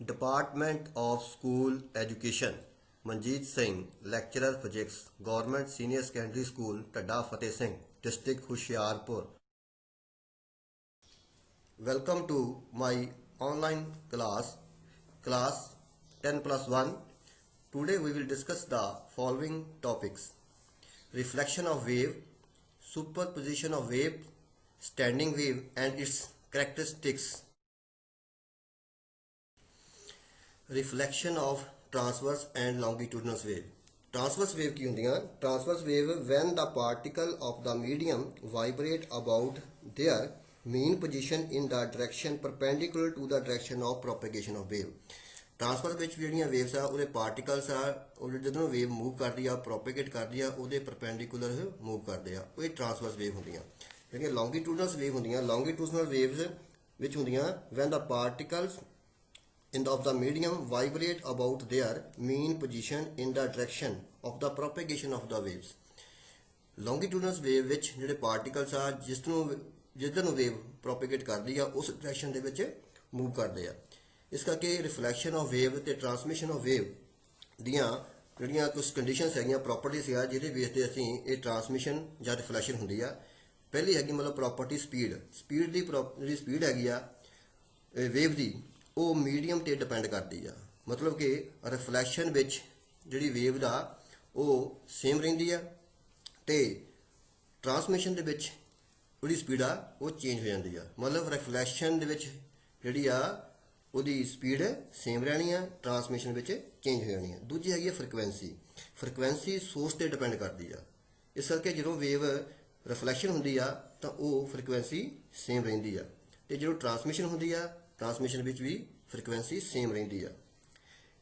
Department of School Education, Manjeet Singh, Lecturer Physics, Government Senior Secondary School, Tadda Fateh Singh, District Hoshiarpur. Welcome to my online class 10 plus 1. Today we will discuss the following topics: reflection of wave, superposition of wave, standing wave and its characteristics. Reflection of transverse and longitudinal wave. Transverse wave की ਹੁੰਦੀਆਂ? Transverse wave when the particle of the medium vibrate about their mean position in the direction perpendicular to the direction of propagation of wave. Transfer ਵਿੱਚ ਜਿਹੜੀਆਂ waves ਆ ਉਹਦੇ particles ਆ ਉਹ ਜਦੋਂ wave move ਕਰਦੀ ਆ ਪ੍ਰੋਪੇਗੇਟ ਕਰਦੀ ਆ ਉਹਦੇ ਪਰਪੈਂਡੀਕੂਲਰ ਮੂਵ ਕਰਦੇ ਆ ਉਹ ਟ੍ਰਾਂਸਵਰਸ ਵੇਵ ਹੁੰਦੀਆਂ। ਜਿਹੜੀਆਂ ਲੌਂਗੀਟਿਊਡਨਲ ਵੇਵ ਹੁੰਦੀਆਂ ਲੌਂਗੀਟਿਊਡਨਲ ਵੇਵਸ ਵਿੱਚ ਹੁੰਦੀਆਂ when the particles of the medium vibrate about their mean position in the direction of the propagation of the waves. Longitudinal wave ਵਿੱਚ ਜਿਹੜੇ ਪਾਰਟੀਕਲਸ ਆ ਜਿੱਧਰ ਨੂੰ ਵੇਵ ਪ੍ਰੋਪੇਗੇਟ ਕਰਦੀ ਆ ਉਸ ਡਾਇਰੈਕਸ਼ਨ ਦੇ ਵਿੱਚ ਮੂਵ ਕਰਦੇ ਆ। ਇਸ ਕਰਕੇ ਰਿਫਲੈਕਸ਼ਨ ਆਫ ਵੇਵ ਤੇ ਟ੍ਰਾਂਸਮਿਸ਼ਨ ਆਫ ਵੇਵ ਦੀਆਂ ਜਿਹੜੀਆਂ ਕੁਝ ਕੰਡੀਸ਼ਨਸ ਹੈਗੀਆਂ ਪ੍ਰੋਪਰਟੀਜ਼ ਆ ਜਿਹਦੇ ਬੇਸ ਤੇ ਅਸੀਂ ਇਹ ਟ੍ਰਾਂਸਮਿਸ਼ਨ ਜਾਂ ਰਿਫਲੈਕਸ਼ਨ ਹੁੰਦੀ ਆ। ਪਹਿਲੀ ਹੈਗੀ ਮਤਲਬ ਪ੍ਰੋਪਰਟੀ ਸਪੀਡ ਦੀ ਜਿਹੜੀ ਸਪੀਡ ਹੈਗੀ ਆ ਵੇਵ ਦੀ ਉਹ ਮੀਡੀਅਮ ਤੇ ਡਿਪੈਂਡ ਕਰਦੀ ਆ। ਮਤਲਬ ਕਿ ਰਿਫਲੈਕਸ਼ਨ ਵਿੱਚ ਜਿਹੜੀ ਵੇਵ ਦਾ ਉਹ ਸੇਮ ਰਹਿੰਦੀ ਆ ਤੇ ਟ੍ਰਾਂਸਮਿਸ਼ਨ ਦੇ ਵਿੱਚ ਉਹਦੀ ਸਪੀਡ ਆ ਉਹ ਚੇਂਜ ਹੋ ਜਾਂਦੀ ਆ। ਮਤਲਬ ਰਿਫਲੈਕਸ਼ਨ ਦੇ ਵਿੱਚ ਜਿਹੜੀ ਆ ਉਹਦੀ ਸਪੀਡ ਸੇਮ ਰਹਿਣੀ ਆ, ਟ੍ਰਾਂਸਮਿਸ਼ਨ ਵਿੱਚ ਚੇਂਜ ਹੋ ਜਾਣੀ ਆ। ਦੂਜੀ ਹੈਗੀ ਆ ਫ੍ਰੀਕੁਐਂਸੀ ਸੋਰਸ ਤੇ ਡਿਪੈਂਡ ਕਰਦੀ ਆ। ਇਸ ਕਰਕੇ ਜਦੋਂ ਵੇਵ ਰਿਫਲੈਕਸ਼ਨ ਹੁੰਦੀ ਆ ਤਾਂ ਉਹ ਫ੍ਰੀਕੁਐਂਸੀ ਸੇਮ ਰਹਿੰਦੀ ਆ ਤੇ ਜਦੋਂ ਟ੍ਰਾਂਸਮਿਸ਼ਨ ਹੁੰਦੀ ਆ ट्रांसमिशन ਵਿੱਚ ਵੀ ਫ੍ਰੀਕੁਐਂਸੀ ਸੇਮ ਰਹਿੰਦੀ ਆ।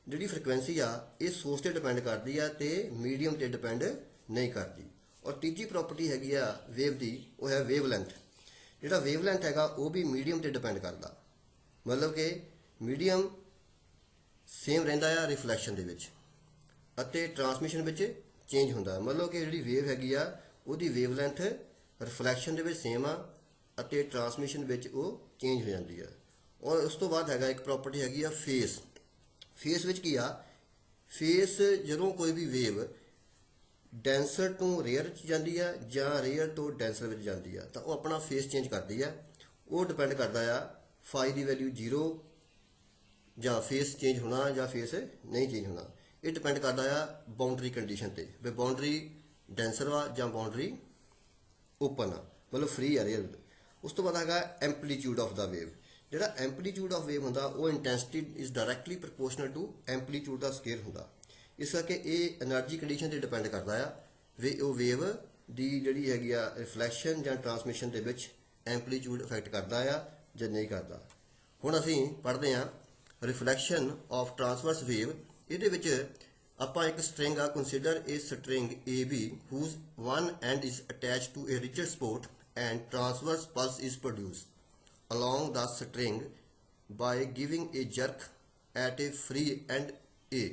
ਜਿਹੜੀ ਫ੍ਰੀਕੁਐਂਸੀ ਆ ਇਹ ਸੋਰਸ ਤੇ ਡਿਪੈਂਡ ਕਰਦੀ ਆ ਤੇ ਮੀਡੀਅਮ ਤੇ ਡਿਪੈਂਡ ਨਹੀਂ ਕਰਦੀ। ਔਰ ਤੀਜੀ ਪ੍ਰੋਪਰਟੀ ਹੈਗੀ ਆ ਵੇਵ ਦੀ ਉਹ ਹੈ ਵੇਵਲੈਂਥ। ਜਿਹੜਾ ਵੇਵਲੈਂਥ ਹੈਗਾ ਉਹ ਵੀ ਮੀਡੀਅਮ ਤੇ ਡਿਪੈਂਡ ਕਰਦਾ। ਮਤਲਬ ਕਿ ਮੀਡੀਅਮ ਸੇਮ ਰਹਿੰਦਾ ਆ ਰਿਫਲੈਕਸ਼ਨ ਦੇ ਵਿੱਚ ਅਤੇ ਟ੍ਰਾਂਸਮਿਸ਼ਨ ਵਿੱਚ ਚੇਂਜ ਹੁੰਦਾ। ਮਤਲਬ ਕਿ ਜਿਹੜੀ ਵੇਵ ਹੈਗੀ ਆ ਉਹਦੀ ਵੇਵਲੈਂਥ ਰਿਫਲੈਕਸ਼ਨ ਦੇ ਵਿੱਚ ਸੇਮ ਆ ਅਤੇ ਟ੍ਰਾਂਸਮਿਸ਼ਨ ਵਿੱਚ ਉਹ ਚੇਂਜ ਹੋ ਜਾਂਦੀ ਆ। और उस तो बाद हैगा एक प्रॉपर्टी हैगी फेस। फेस विच की आ फेस जदों कोई भी वेव डेंसर टू रेयर जाती है या रेयर तो डेंसर विच जाती है तो वह अपना फेस चेंज करती है। वो डिपेंड करता है फाई की वैल्यू 0 या फेस चेंज होना या फेस नहीं चेंज होना। ये डिपेंड करता है बाउंड्री कंडीशन ते वे बाउंड्री डेंसर वा या बाउंड्री ओपन आ मतलब फ्री है रेयर। उस तो बाद हैगा एंपलीट्यूड ऑफ द वेव। ਜਿਹੜਾ ਐਂਪਲੀਟਿਊਡ ਆਫ ਵੇਵ ਹੁੰਦਾ ਉਹ intensity is directly proportional to amplitude ਦਾ ਸਕੇਅਰ ਹੁੰਦਾ। ਇਸ ਕਰਕੇ ਇਹ એનર્ਜੀ ਕੰਡੀਸ਼ਨ ਤੇ ਡਿਪੈਂਡ ਕਰਦਾ ਆ ਉਹ ਵੇਵ ਦੀ ਜਿਹੜੀ ਹੈਗੀ ਆ ਰਿਫਲੈਕਸ਼ਨ ਜਾਂ ਟ੍ਰਾਂਸਮਿਸ਼ਨ ਦੇ ਵਿੱਚ ਐਂਪਲੀਟਿਊਡ ਇਫੈਕਟ ਕਰਦਾ ਆ ਜਾਂ ਨਹੀਂ ਕਰਦਾ। ਹੁਣ ਅਸੀਂ ਪੜ੍ਹਦੇ ਆ ਰਿਫਲੈਕਸ਼ਨ ਆਫ ਟ੍ਰਾਂਸਵਰਸ ਵੇਵ। ਇਹਦੇ ਵਿੱਚ ਆਪਾਂ ਇੱਕ ਸਟ੍ਰਿੰਗ ਆ ਕੰਸੀਡਰ ਇਹ string AB whose one end is attached to a rigid support and transverse pulse is produced along the string by giving a jerk at a free end A.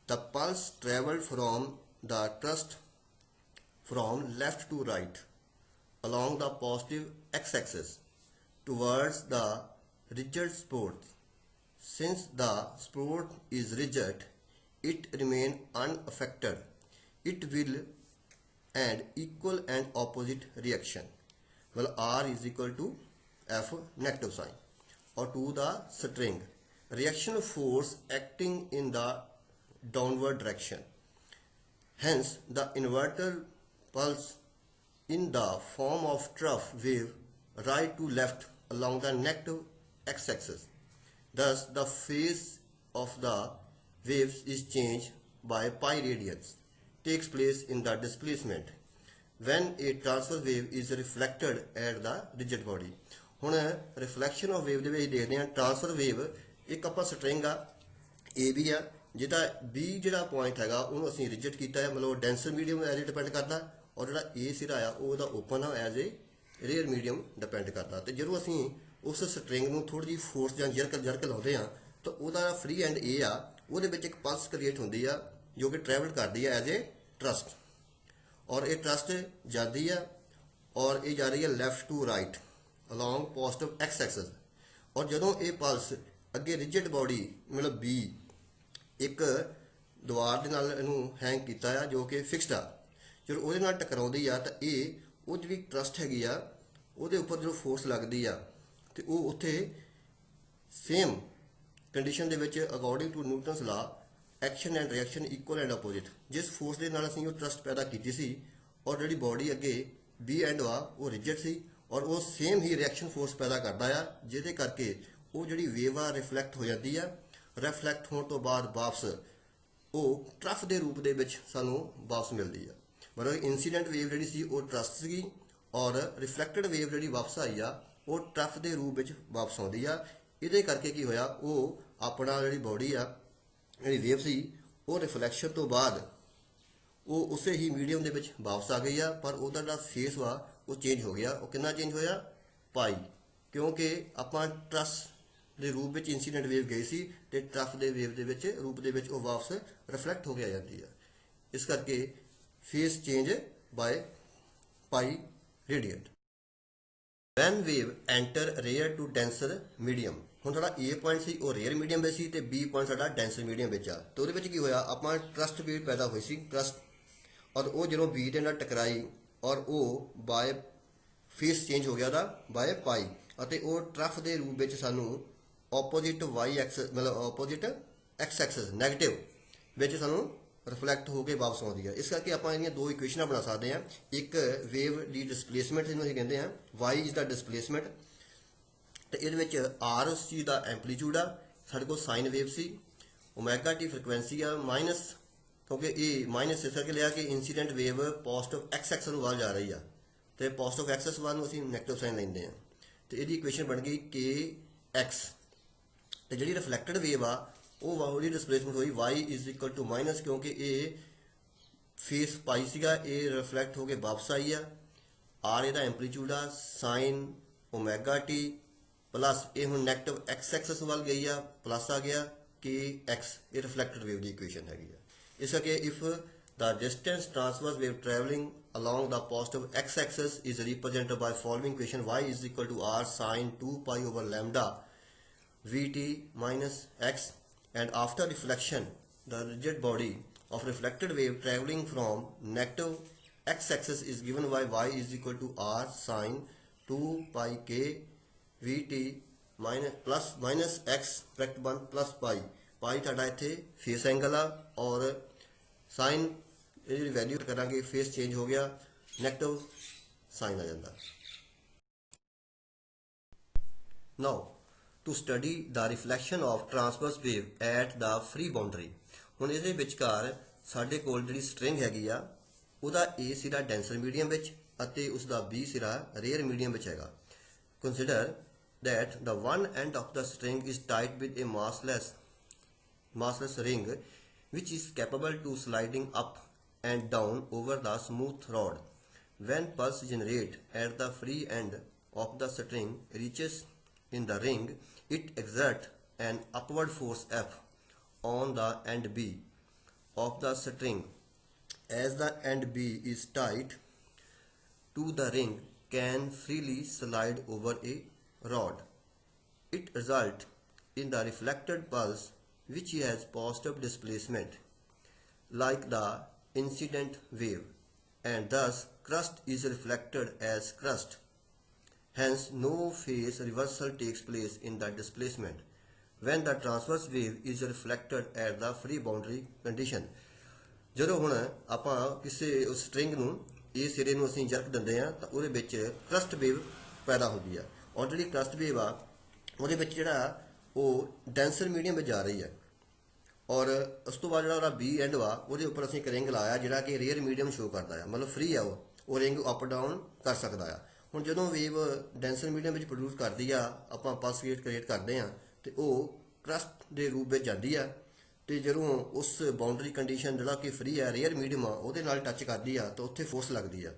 The pulse travelled from the thrust from left to right along the positive x-axis towards the rigid support. Since the support is rigid, it remains unaffected. It will and equal and opposite reaction. Well, R is equal to F negative sign or to the string. Reaction force acting in the downward direction. Hence, the inverter pulse in the form of trough wave right to left along the negative x-axis. Thus, the phase of the waves is changed by pi radians takes place in the displacement when a transverse wave is reflected at the rigid body. ਹੁਣ reflection of wave ਦੇ ਵਿੱਚ ਦੇਖਦੇ ਹਾਂ transfer wave ਇੱਕ ਆਪਾਂ string ਆ AB ਆ ਜਿਹਦਾ B ਜਿਹੜਾ ਪੁਆਇੰਟ ਹੈਗਾ ਉਹਨੂੰ ਅਸੀਂ ਰਿਜਿਡ ਕੀਤਾ ਹੈ ਮਤਲਬ ਡੈਂਸਰ ਮੀਡੀਅਮ ਐਜ਼ ਡਿਪੈਂਡ ਕਰਦਾ ਔਰ ਜਿਹੜਾ A ਸਿਰਾ ਆ ਉਹਦਾ ਓਪਨ ਆ as a rare medium depend ਕਰਦਾ। ਤੇ ਜਦੋਂ ਅਸੀਂ ਉਸ ਸਟ੍ਰਿੰਗ ਨੂੰ ਥੋੜੀ ਜਿਹੀ ਫੋਰਸ ਜਾਂ ਜਰਕ ਲਾਉਂਦੇ ਆ ਤਾਂ ਉਹਦਾ ਫ੍ਰੀ ਐਂਡ A ਆ ਉਹਦੇ ਵਿੱਚ ਇੱਕ ਪਲਸ ਕ੍ਰੀਏਟ ਹੁੰਦੀ ਆ ਜੋ ਕਿ ਟਰੈਵਲ ਕਰਦੀ ਆ ਐਜ਼ ਏ ਟਰਸਟ ਔਰ ਇਹ ਟਰਸਟ ਜਾਂਦੀ ਆ ਔਰ ਇਹ ਜਾ ਰਹੀ ਹੈ left to right along positive x-axis और ਜਦੋਂ ਇਹ ਪਲਸ ਅੱਗੇ ਰਿਜਿਡ ਬੋਡੀ ਮਤਲਬ ਬੀ ਇੱਕ ਦੀਵਾਰ ਦੇ ਨਾਲ ਇਹਨੂੰ ਹੈਂਗ ਕੀਤਾ ਆ ਜੋ ਕਿ ਫਿਕਸਡ ਆ। ਜਦੋਂ ਉਹਦੇ ਨਾਲ ਟਕਰਾਉਂਦੀ ਆ ਤਾਂ ਇਹ ਉਹ ਜਿਹੜੀ ਟਰਸਟ ਹੈਗੀ ਆ ਉਹਦੇ ਉੱਪਰ ਜਦੋਂ ਫੋਰਸ ਲੱਗਦੀ ਆ ਤੇ ਉਹ ਉੱਥੇ ਸੇਮ ਕੰਡੀਸ਼ਨ ਦੇ ਵਿੱਚ ਅਕੋਰਡਿੰਗ ਟੂ ਨਿਊਟਨਸ ਲਾ action and reaction equal and opposite. ਜਿਸ ਫੋਰਸ ਦੇ ਨਾਲ ਅਸੀਂ ਉਹ ਟਰਸਟ ਪੈਦਾ ਕੀਤੀ ਸੀ ਔਰ ਜਿਹੜੀ ਬੋਡੀ ਅੱਗੇ ਬੀ ਐਂਡ ਆ ਉਹ ਰਿਜਿਡ ਸੀ ਔਰ ਉਹ ਸੇਮ ਹੀ ਰਿਐਕਸ਼ਨ ਫੋਰਸ ਪੈਦਾ ਕਰਦਾ ਆ, ਜਿਹਦੇ ਕਰਕੇ ਉਹ ਜਿਹੜੀ ਵੇਵ ਆ ਰਿਫਲੈਕਟ ਹੋ ਜਾਂਦੀ ਆ। ਰਿਫਲੈਕਟ ਹੋਣ ਤੋਂ ਬਾਅਦ ਵਾਪਸ ਉਹ ਟਰਫ ਦੇ ਰੂਪ ਦੇ ਵਿੱਚ ਸਾਨੂੰ ਵਾਪਸ ਮਿਲਦੀ ਆ। ਮਤਲਬ ਇਨਸੀਡੈਂਟ ਵੇਵ ਜਿਹੜੀ ਸੀ ਉਹ ਟਰਸਟ ਸੀਗੀ ਔਰ ਰਿਫਲੈਕਟਡ ਵੇਵ ਜਿਹੜੀ ਵਾਪਸ ਆਈ ਆ ਉਹ ਟਰਫ ਦੇ ਰੂਪ ਵਿੱਚ ਵਾਪਸ ਆਉਂਦੀ ਆ। ਇਹਦੇ ਕਰਕੇ ਕੀ ਹੋਇਆ, ਉਹ ਆਪਣਾ ਜਿਹੜੀ ਬੋਡੀ ਆ ਜਿਹੜੀ ਵੇਵ ਸੀ ਉਹ ਰਿਫਲੈਕਸ਼ਨ ਤੋਂ ਬਾਅਦ ਉਹ ਉਸੇ ਹੀ ਮੀਡੀਅਮ ਦੇ ਵਿੱਚ ਵਾਪਸ ਆ ਗਈ ਆ, ਪਰ ਉਹਦਾ ਜਿਹੜਾ ਫੇਸ ਵਾ ਉਹ ਚੇਂਜ ਹੋ ਗਿਆ। ਉਹ ਕਿੰਨਾ ਚੇਂਜ ਹੋਇਆ, ਪਾਈ, ਕਿਉਂਕਿ ਆਪਾਂ ਟਰਸ ਦੇ ਰੂਪ ਵਿੱਚ ਇਨਸੀਡੈਂਟ ਵੇਵ ਗਈ ਸੀ ਤੇ ਟਰਫ ਦੇ ਵੇਵ ਦੇ ਵਿੱਚ ਰੂਪ ਦੇ ਵਿੱਚ ਉਹ ਵਾਪਸ ਰਿਫਲੈਕਟ ਹੋ ਕੇ ਆ ਜਾਂਦੀ ਆ। ਇਸ ਕਰਕੇ phase change by pi radiant. When wave enter rare to denser medium, ਹੁਣ ਸਾਡਾ A ਪੁਆਇੰਟ ਸੀ ਉਹ ਰੇਅਰ ਮੀਡੀਅਮ ਵਿੱਚ ਸੀ ਤੇ B ਪੁਆਇੰਟ ਸਾਡਾ ਡੈਂਸਰ ਮੀਡੀਅਮ ਵਿੱਚ ਆ। ਤੇ ਉਹਦੇ ਵਿੱਚ ਕੀ ਹੋਇਆ, ਆਪਾਂ ਟਰਸਟ ਵੇਵ ਪੈਦਾ ਹੋਈ ਸੀ ਟਰਸਟ, ਔਰ ਉਹ ਜਦੋਂ B ਦੇ ਨਾਲ ਟਕਰਾਈ ਔਰ ਉਹ ਬਾਏ ਫੇਸ ਚੇਂਜ ਹੋ ਗਿਆ ਉਹਦਾ ਬਾਏ ਪਾਈ, ਅਤੇ ਉਹ ਟਰਫ ਦੇ ਰੂਪ ਵਿੱਚ ਸਾਨੂੰ ਆਪੋਜ਼ਿਟ y ਐਕਸਿਸ ਮਤਲਬ ਆਪੋਜ਼ਿਟ x ਐਕਸਿਸ ਨੈਗੇਟਿਵ ਵਿੱਚ ਸਾਨੂੰ ਰਿਫਲੈਕਟ ਹੋ ਕੇ ਵਾਪਸ ਆਉਂਦੀ ਹੈ। ਇਸ ਕਰਕੇ ਆਪਾਂ ਇਹਦੀਆਂ ਦੋ ਇਕੁਏਸ਼ਨਾਂ ਬਣਾ ਸਕਦੇ ਹਾਂ। ਇੱਕ ਵੇਵ ਦੀ ਡਿਸਪਲੇਸਮੈਂਟ ਜਿਹਨੂੰ ਅਸੀਂ ਕਹਿੰਦੇ ਹਾਂ, y ਇਜ਼ ਦਾ ਡਿਸਪਲੇਸਮੈਂਟ, ਤੇ ਇਹਦੇ ਵਿੱਚ r ਉਸ ਚੀਜ਼ ਦਾ ਐਂਪਲੀਟਿਊਡ ਆ, ਸਾਡੇ ਕੋਲ ਸਾਈਨ ਵੇਵ ਸੀ, ਓਮੇਗਾ ਟੀ ਫ੍ਰੀਕੁਐਂਸੀ ਆ ਮਾਈਨਸ, ਕਿਉਂਕਿ ਇਹ ਮਾਈਨਸ ਇਸ ਕਰਕੇ ਲਿਆ ਕਿ incident wave positive x Axis ਵੱਲ ਜਾ ਰਹੀ ਆ ਤੇ ਪੋਜ਼ਿਟਿਵ ਐਕਸਿਸ ਵੱਲ ਨੂੰ ਅਸੀਂ ਨੈਗੇਟਿਵ ਸਾਈਨ ਲੈਂਦੇ ਹਾਂ। ਤੇ ਇਹਦੀ ਇਕੁਏਸ਼ਨ ਬਣ ਗਈ kx, ਤੇ ਜਿਹੜੀ ਰਿਫਲੈਕਟਡ ਵੇਵ ਆ ਉਹ ਉਹਦੀ ਡਿਸਪਲੇਸਮੈਂਟ ਹੋਈ y is equal to minus, ਕਿਉਂਕਿ ਇਹ ਫੇਸ ਪਾਈ ਸੀਗਾ, ਇਹ ਰਿਫਲੈਕਟ ਹੋ ਕੇ ਵਾਪਸ ਆਈ ਆ। r ਇਹਦਾ ਐਂਪਲੀਟਿਊਡ ਆ, ਸਾਈਨ ਓਮੇਗਾ ਟੀ ਪਲੱਸ ਇਹ ਹੁਣ ਨੈਗੇਟਿਵ x ਐਕਸਿਸ ਵੱਲ ਗਈ ਆ, ਪਲੱਸ ਆ ਗਿਆ kx, ਇਹ ਰਿਫਲੈਕਟਡ ਵੇਵ ਦੀ ਇਕੁਏਸ਼ਨ ਹੈਗੀ ਆ। ਇਸ ਕਰਕੇ if the distance transverse wave traveling along the positive x-axis is represented by following equation: y is equal to r sine 2 pi over lambda vt minus x, and after reflection the rigid body of reflected wave traveling from negative x-axis is given by y is equal to r sine 2 pi k vt minus x bracket 1 plus pi ਤੁਹਾਡਾ ਇੱਥੇ face angle ਆ ਔਰ sign ਇਹਦੀ value ਕਰਾਂਗੇ face change ਹੋ ਗਿਆ, negative sign ਆ ਜਾਂਦਾ। Now to study the reflection of transverse wave at the free boundary. ਹੁਣ ਇਹਦੇ ਵਿਚਕਾਰ ਸਾਡੇ ਕੋਲ ਜਿਹੜੀ ਸਟ੍ਰਿੰਗ ਹੈਗੀ ਆ ਉਹਦਾ A ਸਿਰਾ ਡੈਂਸਰ ਮੀਡੀਅਮ ਵਿੱਚ ਅਤੇ ਉਸ ਦਾ B ਸਿਰਾ ਰੇਅਰ ਮੀਡੀਅਮ ਵਿੱਚ ਹੈਗਾ। Consider that the one end of the string is tied with a massless ring which is capable to sliding up and down over the smooth rod. When pulse generate at the free end of the string reaches in the ring, it exerts an upward force F on the end B of the string. As the end B is tied to the ring can freely slide over a rod. It results in the reflected pulse which has positive displacement like the incident wave, and thus crust is reflected as crust. Hence no phase reversal takes place in the displacement when the transverse wave is reflected at the free boundary condition. ਜਦੋਂ ਹੁਣ ਆਪਾਂ ਕਿਸੇ ਉਸ string ਨੂੰ ਇਹ ਸਿਰੇ ਨੂੰ ਅਸੀਂ ਜਰਕ ਦਿੰਦੇ ਆ ਤਾਂ ਉਹਦੇ ਵਿੱਚ ਕਰਸਟ ਵੇਵ ਪੈਦਾ ਹੁੰਦੀ ਆ, ਔਰ ਜਿਹੜੀ ਕਰਸਟ ਵੇਵ ਆ ਉਹਦੇ ਵਿੱਚ ਜਿਹੜਾ ਉਹ ਡੈਂਸਰ ਮੀਡੀਅਮ ਵਿੱਚ ਜਾ ਰਹੀ ਹੈ, ਔਰ ਉਸ ਤੋਂ ਬਾਅਦ ਜਿਹੜਾ ਉਹਦਾ B ਐਂਡ ਵਾ ਉਹਦੇ ਉੱਪਰ ਅਸੀਂ ਇੱਕ ਰਿੰਗ ਲਾਇਆ ਜਿਹੜਾ ਕਿ ਰੇਅਰ ਮੀਡੀਅਮ ਸ਼ੋ ਕਰਦਾ ਆ, ਮਤਲਬ ਫ੍ਰੀ ਆ ਉਹ ਰਿੰਗ ਅਪ ਡਾਊਨ ਕਰ ਸਕਦਾ ਆ। ਹੁਣ ਜਦੋਂ ਵੇਵ ਡੈਂਸਰ ਮੀਡੀਅਮ ਵਿੱਚ ਪ੍ਰੋਡਿਊਸ ਕਰਦੀ ਆ, ਆਪਾਂ ਪਲਸ ਕ੍ਰੀਏਟ ਕਰਦੇ ਆ ਤੇ ਉਹ ਕਰਸਟ ਦੇ ਰੂਪ ਵਿੱਚ ਜਾਂਦੀ ਆ, ਤੇ ਜਦੋਂ ਉਸ ਬਾਉਂਡਰੀ ਕੰਡੀਸ਼ਨ ਜਿਹੜਾ ਕਿ ਫ੍ਰੀ ਆ ਰੇਅਰ ਮੀਡੀਅਮ ਆ ਉਹਦੇ ਨਾਲ ਟੱਚ ਕਰਦੀ ਆ ਤਾਂ ਉੱਥੇ ਫੋਰਸ ਲੱਗਦੀ ਆ,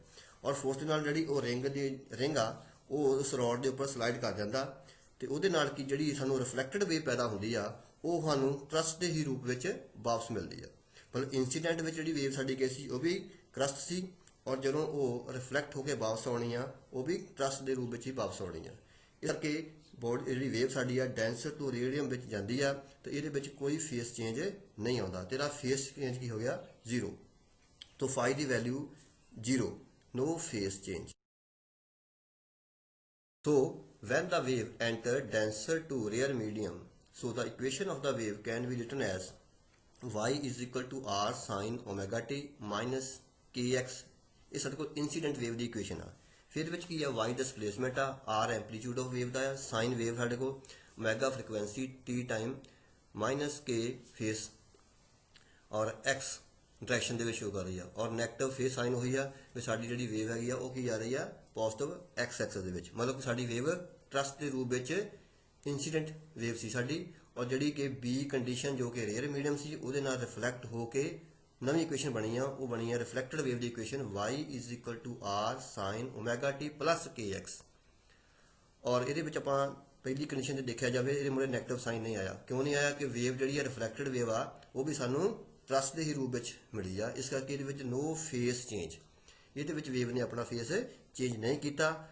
ਔਰ ਫੋਰਸ ਦੇ ਨਾਲ ਜਿਹੜੀ ਉਹ ਰਿੰਗ ਆ ਉਹ ਉਸ ਰੋਡ ਦੇ ਉੱਪਰ ਸਲਾਈਡ ਕਰ ਜਾਂਦਾ, ਤੇ ਉਹਦੇ ਨਾਲ ਕੀ ਜਿਹੜੀ ਸਾਨੂੰ ਰਿਫਲੈਕਟਡ ਵੇਵ ਪੈਦਾ ਹੁੰਦੀ ਆ ਉਹ ਸਾਨੂੰ ਕਰਸਟ ਦੇ ਹੀ ਰੂਪ ਵਿੱਚ ਵਾਪਸ ਮਿਲਦੀ ਆ। ਮਤਲਬ ਇਨਸੀਡੈਂਟ ਵਿੱਚ ਜਿਹੜੀ ਵੇਵ ਸਾਡੀ ਗਈ ਸੀ ਉਹ ਵੀ ਕਰਸਟ ਸੀ, ਔਰ ਜਦੋਂ ਉਹ ਰਿਫਲੈਕਟ ਹੋ ਕੇ ਵਾਪਸ ਆਉਣੀ ਆ ਉਹ ਵੀ ਕਰਸਟ ਦੇ ਰੂਪ ਵਿੱਚ ਹੀ ਵਾਪਸ ਆਉਣੀ ਆ। ਇਸ ਕਰਕੇ ਬੋਡੀ ਜਿਹੜੀ ਵੇਵ ਸਾਡੀ ਆ ਡੈਂਸਰ ਟੂ ਰੇਡੀਅਮ ਵਿੱਚ ਜਾਂਦੀ ਆ ਤੇ ਇਹਦੇ ਵਿੱਚ ਕੋਈ ਫੇਸ ਚੇਂਜ ਨਹੀਂ ਆਉਂਦਾ, ਤੇਰਾ ਫੇਸ ਚੇਂਜ ਕੀ ਹੋ ਗਿਆ 0। तो phi the value 0, no phase change. So when the wave enter denser to rare medium, so the equation of the wave can be written as y is equal to r sin omega t minus kx। ਇਹ ਸਾਡੇ ਕੋਲ incident wave ਦੀ equation ਆ। ਫਿਰ ਵਿੱਚ ਕੀ ਆ y displacement ਆ, r amplitude of wave ਦਾ ਆ, sign wave ਸਾਡੇ ਕੋਲ omega frequency t time minus k face ਔਰ x ਡਾਇਰੈਕਸ਼ਨ ਦੇ ਵਿੱਚ ਸ਼ੋ ਕਰ ਰਹੀ ਆ, ਔਰ ਨੈਗੇਟਿਵ ਫੇਸ ਸਾਈਨ ਹੋਈ ਆ ਵੀ ਸਾਡੀ ਜਿਹੜੀ ਵੇਵ ਹੈਗੀ ਆ ਉਹ ਕੀ ਆ ਰਹੀ ਆ ਪੋਜ਼ਿਟਿਵ x ਐਕਸਿਸ ਦੇ ਵਿੱਚ। ਮਤਲਬ ਕਿ ਸਾਡੀ ਵੇਵ ਟਰਸਟ ਦੇ ਰੂਪ ਵਿੱਚ ਇਨਸੀਡੈਂਟ ਵੇਵ ਸੀ ਸਾਡੀ, ਔਰ ਜਿਹੜੀ ਕਿ B ਕੰਡੀਸ਼ਨ ਜੋ ਕਿ ਰੇਅਰ ਮੀਡੀਅਮ ਸੀ ਉਹਦੇ ਨਾਲ ਰਿਫਲੈਕਟ ਹੋ ਕੇ ਨਵੀਂ ਇਕੁਏਸ਼ਨ ਬਣੀ ਆ, ਉਹ ਬਣੀ ਆ ਰਿਫਲੈਕਟਡ wave the equation y is equal to r sin omega t plus kx। ਔਰ ਇਹਦੇ ਵਿੱਚ ਆਪਾਂ ਪਹਿਲੀ ਕੰਡੀਸ਼ਨ ਤੇ ਦੇਖਿਆ ਜਾਵੇ ਇਹਦੇ ਮੁਰੇ ਨੈਗੇਟਿਵ ਸਾਈਨ ਨਹੀਂ ਆਇਆ। ਕਿਉਂ ਨਹੀਂ ਆਇਆ ਕਿ ਵੇਵ ਜਿਹੜੀ ਆ ਰਿਫਲੈਕਟਡ ਵੇਵ ਆ ਉਹ ਵੀ ਸਾਨੂੰ ਟਰਸਟ ਦੇ ਹੀ ਰੂਪ ਵਿੱਚ ਮਿਲੀ ਆ, ਇਸ ਕਰਕੇ ਇਹਦੇ ਵਿੱਚ ਨੋ ਫੇਸ ਚੇਂਜ, ਇਹਦੇ ਵਿੱਚ ਵੇਵ ਨੇ ਆਪਣਾ ਫੇਸ ਚੇਂਜ ਨਹੀਂ ਕੀਤਾ।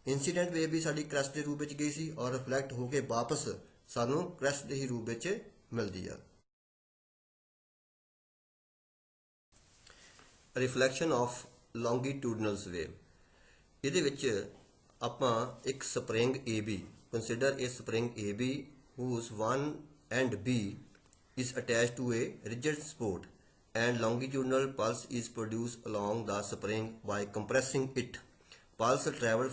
ਇਨਸੀਡੈਂਟ ਵੇਵ ਵੀ ਸਾਡੀ ਕ੍ਰੈਸਟ ਦੇ ਰੂਪ ਵਿੱਚ ਗਈ ਸੀ ਔਰ ਰਿਫਲੈਕਟ ਹੋ ਕੇ ਵਾਪਸ ਸਾਨੂੰ ਕ੍ਰੈਸਟ ਦੇ ਹੀ ਰੂਪ ਵਿੱਚ ਮਿਲਦੀ ਆ। ਰਿਫਲੈਕਸ਼ਨ ਆਫ ਲੌਂਗੀਟਿਊਡਨਲ ਵੇਵ, ਇਹਦੇ ਵਿੱਚ ਆਪਾਂ ਇੱਕ spring AB, consider a spring AB whose one end B is attached to a rigid support and longitudinal pulse is produced along the spring by compressing it. Pulse travel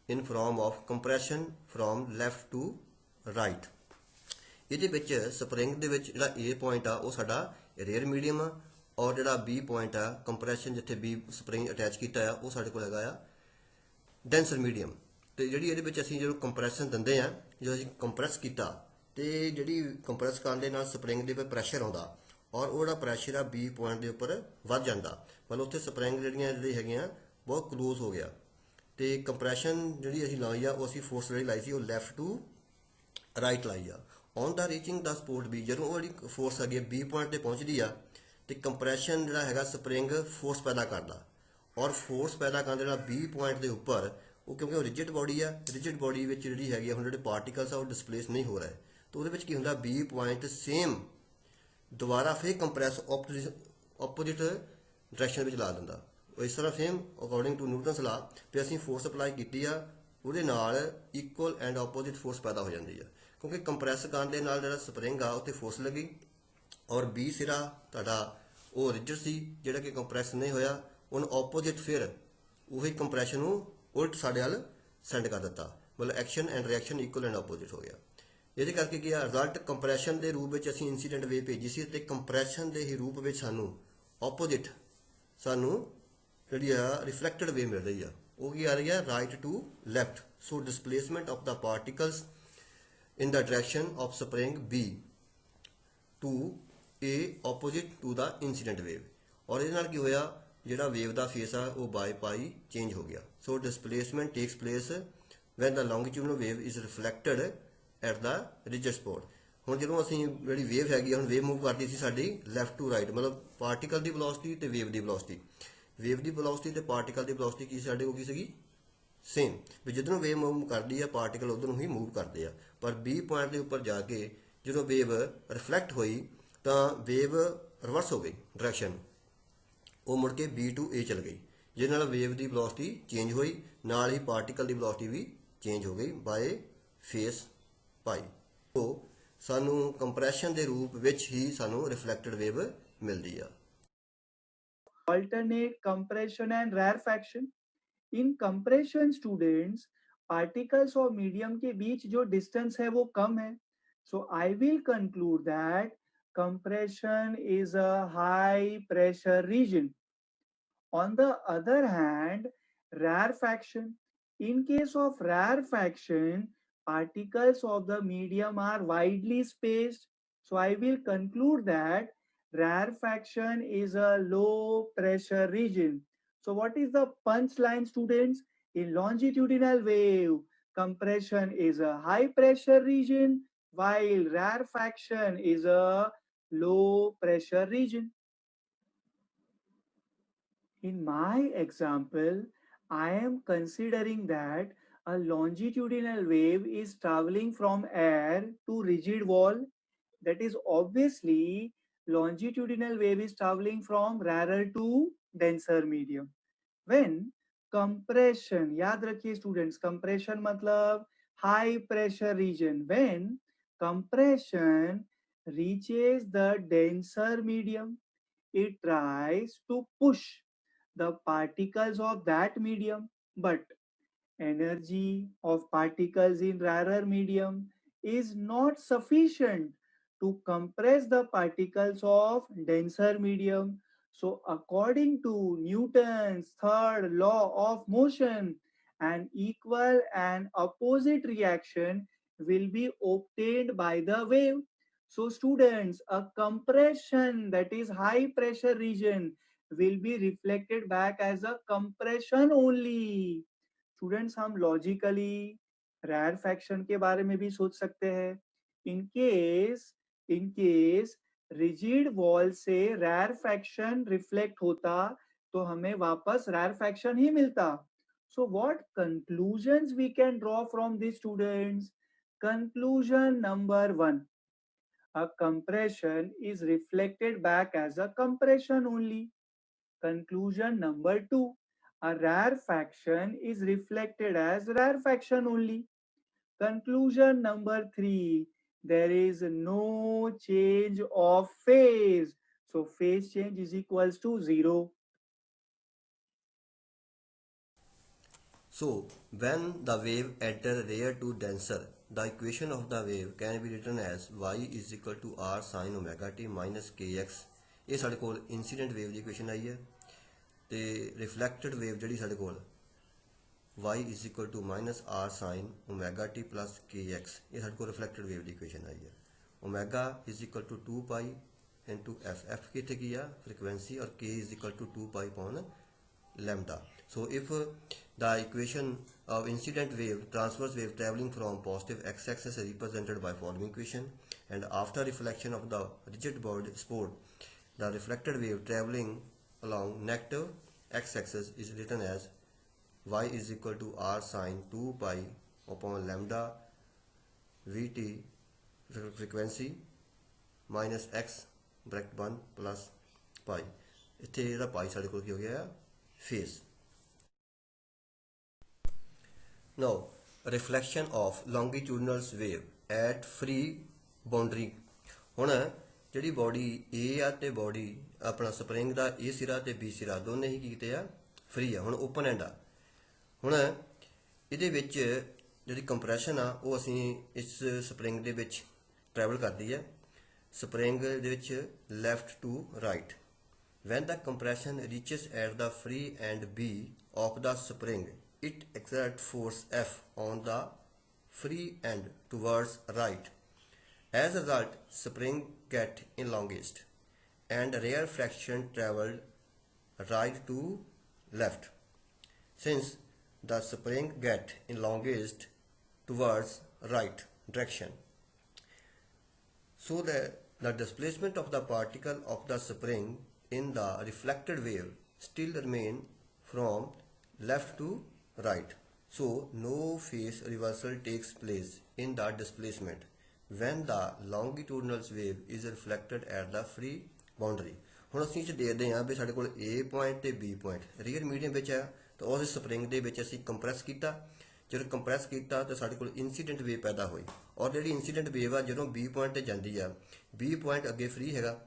in form of compression from left to right. ਇਹਦੇ ਵਿੱਚ spring ਦੇ ਵਿੱਚ ਜਿਹੜਾ A point ਆ ਉਹ ਸਾਡਾ rare medium ਆ, ਔਰ ਜਿਹੜਾ B ਪੁਆਇੰਟ ਆ ਕੰਪਰੈਸ਼ਨ ਜਿੱਥੇ B ਸਪਰਿੰਗ ਅਟੈਚ ਕੀਤਾ ਆ ਉਹ ਸਾਡੇ ਕੋਲ ਹੈਗਾ ਆ ਡੈਂਸਰ ਮੀਡੀਅਮ। ਤੇ ਜਿਹੜੀ ਇਹਦੇ ਵਿੱਚ ਅਸੀਂ ਜਦੋਂ ਕੰਪਰੈਸ਼ਨ ਦਿੰਦੇ ਆ, ਜਦੋਂ ਅਸੀਂ ਕੰਪਰੈਸ ਕੀਤਾ ਤੇ ਜਿਹੜੀ ਕੰਪਰੈਸ ਕਰਨ ਦੇ ਨਾਲ ਸਪਰਿੰਗ ਦੇ ਉੱਪਰ ਪ੍ਰੈਸ਼ਰ ਆਉਂਦਾ ਔਰ ਉਹ ਜਿਹੜਾ ਪ੍ਰੈਸ਼ਰ ਆ B ਪੁਆਇੰਟ ਦੇ ਉੱਪਰ ਵੱਧ ਜਾਂਦਾ, ਮਤਲਬ ਉੱਥੇ ਸਪਰਿੰਗ ਜਿਹੜੀ ਹੈਗੀਆਂ ਬਹੁਤ ਕਲੋਜ਼ ਹੋ ਗਿਆ ਤੇ ਕੰਪਰੈਸ਼ਨ ਜਿਹੜੀ ਅਸੀਂ ਲਾਈ ਆ ਉਹ ਅਸੀਂ ਫੋਰਸ ਜਿਹੜੀ ਲਾਈ ਸੀ ਉਹ ਲੈਫਟ ਟੂ ਰਾਈਟ ਲਾਈ ਆ। On the reaching the support B, ਜਦੋਂ ਉਹ ਜਿਹੜੀ ਫੋਰਸ ਹੈਗੀ B ਪੁਆਇੰਟ ਤੇ ਪਹੁੰਚਦੀ ਆ ਤੇ ਕੰਪਰੈਸ਼ਨ ਜਿਹੜਾ ਹੈਗਾ ਸਪਰਿੰਗ ਫੋਰਸ ਪੈਦਾ ਕਰਦਾ, ਔਰ ਫੋਰਸ ਪੈਦਾ ਕਰਨ ਜਿਹੜਾ B ਪੁਆਇੰਟ ਦੇ ਉੱਪਰ ਉਹ ਕਿਉਂਕਿ ਉਹ ਰਿਜਿਡ ਬੋਡੀ ਆ, ਰਿਜਿਡ ਬੋਡੀ ਵਿੱਚ ਜਿਹੜੀ ਹੈਗੀ ਆ ਹੁਣ ਜਿਹੜੇ ਪਾਰਟੀਕਲਸ ਆ ਉਹ ਡਿਸਪਲੇਸ ਨਹੀਂ ਹੋ ਰਹੇ, ਤਾਂ ਉਹਦੇ ਵਿੱਚ ਕੀ ਹੁੰਦਾ B ਪੁਆਇੰਟ ਸੇਮ ਦੁਬਾਰਾ ਫਿਰ ਕੰਪਰੈਸ ਆਪੋਜ਼ਿਟ ਡਾਇਰੈਕਸ਼ਨ ਵਿੱਚ ਲਾ ਦਿੰਦਾ। ਇਸ ਤਰ੍ਹਾਂ ਸੇਮ ਅਕੋਰਡਿੰਗ ਟੂ ਨਿਊਟਨਸ ਲਾ ਵੀ ਅਸੀਂ ਫੋਰਸ ਅਪਲਾਈ ਕੀਤੀ ਆ ਉਹਦੇ ਨਾਲ ਇਕੁਅਲ ਐਂਡ ਆਪੋਜ਼ਿਟ ਫੋਰਸ ਪੈਦਾ ਹੋ ਜਾਂਦੀ ਆ, ਕਿਉਂਕਿ ਕੰਪਰੈਸ ਕਰਨ ਦੇ ਨਾਲ ਜਿਹੜਾ ਸਪਰਿੰਗ ਆ ਉੱਤੇ ਫੋਰਸ ਲੱਗੀ ਔਰ B ਸਿਰਾ ਤੁਹਾਡਾ ਉਹ ਰਿਜਿਡ ਸੀ ਜਿਹੜਾ ਕਿ ਕੰਪਰੈਸ ਨਹੀਂ ਹੋਇਆ, ਉਹਨੂੰ ਆਪੋਜ਼ਿਟ ਫਿਰ ਉਹੀ ਕੰਪਰੈਸ਼ਨ ਨੂੰ ਉਲਟ ਸਾਡੇ ਵੱਲ ਸੈਂਡ ਕਰ ਦਿੱਤਾ, ਮਤਲਬ action and reaction equal and opposite ਹੋ ਗਿਆ। ਇਹਦੇ ਕਰਕੇ ਕੀ ਆ ਰਿਜ਼ਲਟ ਕੰਪਰੈਸ਼ਨ ਦੇ ਰੂਪ ਵਿੱਚ ਅਸੀਂ ਇਨਸੀਡੈਂਟ ਵੇਵ ਭੇਜੀ ਸੀ ਤੇ ਕੰਪਰੈਸ਼ਨ ਦੇ ਹੀ ਰੂਪ ਵਿੱਚ ਸਾਨੂੰ ਆਪੋਜ਼ਿਟ ਸਾਨੂੰ ਜਿਹੜੀ ਆ ਰਿਫਲੈਕਟਡ ਵੇਵ ਮਿਲ ਰਹੀ ਆ, ਉਹ ਕੀ ਆ ਰਹੀ ਆ right to left. So displacement of the particles in the direction of spring B to A opposite to the incident wave, ਔਰ ਇਹਦੇ ਨਾਲ ਕੀ ਹੋਇਆ ਜਿਹੜਾ ਵੇਵ ਦਾ ਫੇਸ ਆ ਉਹ ਬਾਈ ਪਾਈ ਚੇਂਜ ਹੋ ਗਿਆ। So displacement takes place when the longitudinal wave is reflected at the rigid support. ਹੁਣ ਜਦੋਂ ਅਸੀਂ ਜਿਹੜੀ ਵੇਵ ਹੈਗੀ ਆ ਹੁਣ ਵੇਵ ਮੂਵ ਕਰਦੀ ਸੀ ਸਾਡੀ ਲੈਫਟ ਟੂ ਰਾਈਟ, ਮਤਲਬ ਪਾਰਟੀਕਲ ਦੀ ਵੈਲੋਸਿਟੀ ਤੇ ਵੇਵ ਦੀ ਵੈਲੋਸਿਟੀ, ਵੇਵ ਦੀ ਵੈਲੋਸਿਟੀ ਤੇ ਪਾਰਟੀਕਲ ਦੀ ਵੈਲੋਸਿਟੀ ਕੀ ਸਾਡੇ ਕੋਲ ਕੀ ਸੀਗੀ ਸੇਮ, ਵੀ ਜਿੱਧਰੋਂ ਵੇਵ ਮੂਵ ਕਰਦੀ ਆ ਪਾਰਟੀਕਲ ਉਧਰ ਨੂੰ ਹੀ ਮੂਵ ਕਰਦੇ ਆ, ਪਰ B ਪੁਆਇੰਟ ਦੇ ਉੱਪਰ ਜਾ ਕੇ ਜਦੋਂ ਵੇਵ ਰਿਫਲੈਕਟ ਹੋਈ ਤਾਂ ਵੇਵ ਰਿਵਰਸ ਹੋ ਗਈ ਡਾਇਰੈਕਸ਼ਨ, ਉਹ ਮੁੜ ਕੇ B to A ਚਲ ਗਈ, ਜਿਹਦੇ ਨਾਲ ਵੇਵ ਦੀ ਵੈਲੋਸਿਟੀ ਚੇਂਜ ਹੋਈ, ਨਾਲ ਹੀ ਪਾਰਟੀਕਲ ਦੀ ਵੈਲੋਸਿਟੀ ਵੀ ਚੇਂਜ ਹੋ ਗਈ ਬਾਏ ਫੇਸ ਪਾਈ। ਸੋ ਸਾਨੂੰ ਕੰਪਰੈਸ਼ਨ ਦੇ ਰੂਪ ਵਿੱਚ ਹੀ ਸਾਨੂੰ ਰਿਫਲੈਕਟਡ ਵੇਵ ਮਿਲਦੀ ਆ। Alternate compression and rarefaction. In compression students, particles और medium के बीच जो distance है वो कम है, so I will conclude that compression is a high pressure region. On the other hand, rarefaction. In case of rarefaction, particles of the medium are widely spaced, so I will conclude that rarefaction is a low pressure region. So what is the punchline, students? In longitudinal wave, compression is a high pressure region while rarefaction is a low pressure region. In my example, I am considering that A longitudinal wave is traveling from air to rigid wall. That is obviously longitudinal wave is traveling from rarer to denser medium. When compression, याद रखिए students, compression मतलब high pressure region. When compression reaches the denser medium, it tries to push the particles of that medium, but energy of particles in rarer medium is not sufficient to compress the particles of denser medium. So, according to Newton's third law of motion, an equal and opposite reaction will be obtained by the wave. So, students, a compression, that is high pressure region, will be reflected back as a compression only. Students हम logically रैरफैक्शन के बारे में भी सोच सकते हैं. In case rigid wall से रैरफैक्शन reflect होता तो हमें वापस रैरफैक्शन ही मिलता. So what conclusions we can draw from this, students? Conclusion number 1. A compression is reflected back as a compression only. Conclusion number 2. A rarefaction is reflected as rarefaction only. Conclusion number 3. There is no change of phase. So phase change is equals to 0. So, when the wave enter rare to denser, the equation of the wave can be written as y is equal to r sin omega t minus kx. ਇਹ ਸਾਡੇ ਕੋਲ incident wave ਦੀ equation ਆਈ ਹੈ ਤੇ ਰਿਫਲੈਕਟਡ wave ਜਿਹੜੀ ਸਾਡੇ ਕੋਲ y is equal to minus r sin omega t plus kx, ਇਹ ਸਾਡੇ ਕੋਲ ਰਿਫਲੈਕਟਡ ਵੇਵ ਦੀ ਇਕੁਏਸ਼ਨ ਆਈ ਹੈ. omega is equal to 2 pi into f ਕਿੱਥੇ ਕੀ ਆ ਫ੍ਰੀਕੁਐਂਸੀ, ਔਰ k is equal to 2 pi upon lambda. So if the equation of incident wave, transverse wave traveling from positive x-axis is represented by following equation, and after reflection of the rigid body spot, the reflected wave traveling along negative x-axis is written as y is equal to r sin 2 pi upon lambda vt frequency minus x bracket 1 plus pi. ਇੱਥੇ ਜਿਹੜਾ ਪਾਈ ਸਾਡੇ ਕੋਲ ਕੀ ਹੋ ਗਿਆ phase. Now, reflection of longitudinal wave at free boundary. ਹੁਣ ਜਿਹੜੀ body A ਆ ਤੇ ਬੋਡੀ ਆਪਣਾ ਸਪਰਿੰਗ ਦਾ A ਸਿਰਾ ਤੇ B ਸਿਰਾ ਦੋਨੇ ਹੀ ਕੀਤੇ ਆ ਫ੍ਰੀ ਆ, ਹੁਣ ਓਪਨ ਐਂਡ ਆ. ਹੁਣ ਇਹਦੇ ਵਿੱਚ ਜਿਹੜੀ ਕੰਪਰੈਸ਼ਨ ਆ ਉਹ ਅਸੀਂ ਇਸ ਸਪਰਿੰਗ ਦੇ ਵਿੱਚ ਟਰੈਵਲ ਕਰਦੀ ਹੈ, ਸਪਰਿੰਗ ਦੇ ਵਿੱਚ left to right. When the compression reaches at the free end B of the spring, it exerts force F on the free end towards right. As a result, spring get elongated and rare fraction traveled right to left. Since the spring get elongated towards right direction, so the displacement of the particle of the spring in the reflected wave still remain from left to right. So no phase reversal takes place in the displacement when the longitudinal wave is reflected at the free boundary. ਹੁਣ ਅਸੀਂ ਇਹ ਦੇਖਦੇ ਹਾਂ ਵੀ ਸਾਡੇ ਕੋਲ A point ਤੇ B point rear medium ਵਿੱਚ ਆ, ਤਾਂ ਉਸ ਸਪਰਿੰਗ ਦੇ ਵਿੱਚ ਅਸੀਂ ਕੰਪਰੈਸ ਕੀਤਾ. ਜਦੋਂ ਕੰਪਰੈਸ ਕੀਤਾ ਤਾਂ ਸਾਡੇ ਕੋਲ ਇਨਸੀਡੈਂਟ ਵੇਵ ਪੈਦਾ ਹੋਈ, ਔਰ ਜਿਹੜੀ ਇਨਸੀਡੈਂਟ ਵੇਵ ਆ ਜਦੋਂ B ਪੁਆਇੰਟ ਤੇ ਜਾਂਦੀ ਆ, B ਪੁਆਇੰਟ ਅੱਗੇ ਫ੍ਰੀ ਹੈਗਾ,